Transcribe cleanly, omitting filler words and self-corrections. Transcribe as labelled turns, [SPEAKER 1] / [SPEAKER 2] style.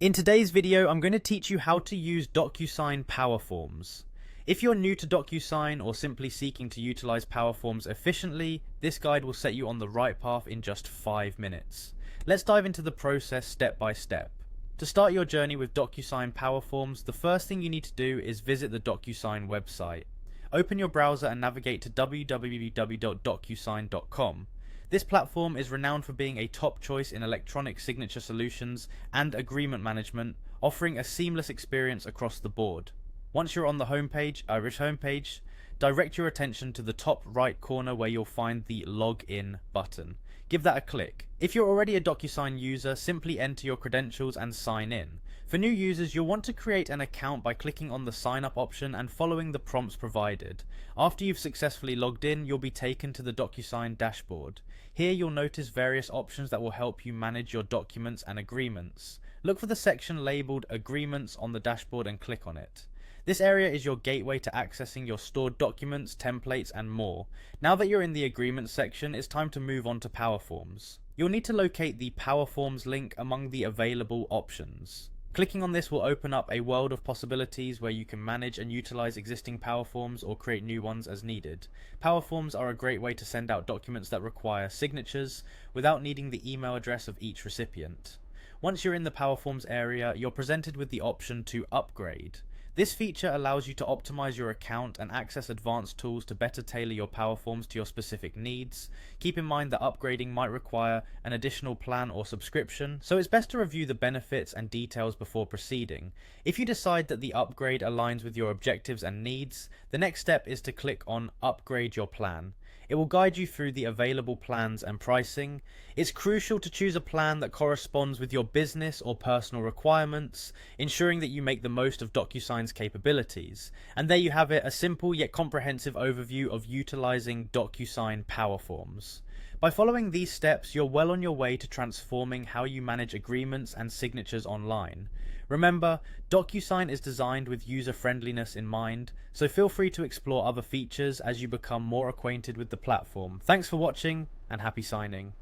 [SPEAKER 1] In today's video, I'm going to teach you how to use DocuSign PowerForms. If you're new to DocuSign or simply seeking to utilize PowerForms efficiently, this guide will set you on the right path in just 5 minutes. Let's dive into the process step by step. To start your journey with DocuSign PowerForms, the first thing you need to do is visit the DocuSign website. Open your browser and navigate to www.docusign.com. This platform is renowned for being a top choice in electronic signature solutions and agreement management, offering a seamless experience across the board. Once you're on the Irish homepage, direct your attention to the top right corner where you'll find the Login button. Give that a click. If you're already a DocuSign user, simply enter your credentials and sign in. For new users, you'll want to create an account by clicking on the sign up option and following the prompts provided. After you've successfully logged in, you'll be taken to the DocuSign dashboard. Here you'll notice various options that will help you manage your documents and agreements. Look for the section labeled Agreements on the dashboard and click on it. This area is your gateway to accessing your stored documents, templates, and more. Now that you're in the Agreements section, it's time to move on to PowerForms. You'll need to locate the PowerForms link among the available options. Clicking on this will open up a world of possibilities where you can manage and utilize existing PowerForms or create new ones as needed. PowerForms are a great way to send out documents that require signatures without needing the email address of each recipient. Once you're in the PowerForms area, you're presented with the option to upgrade. This feature allows you to optimize your account and access advanced tools to better tailor your PowerForms to your specific needs. Keep in mind that upgrading might require an additional plan or subscription, so it's best to review the benefits and details before proceeding. If you decide that the upgrade aligns with your objectives and needs, the next step is to click on Upgrade Your Plan. It will guide you through the available plans and pricing. It's crucial to choose a plan that corresponds with your business or personal requirements, ensuring that you make the most of DocuSign's capabilities. And there you have it, a simple yet comprehensive overview of utilizing DocuSign PowerForms. By following these steps, you're well on your way to transforming how you manage agreements and signatures online. Remember, DocuSign is designed with user-friendliness in mind, so feel free to explore other features as you become more acquainted with the platform. Thanks for watching, and happy signing.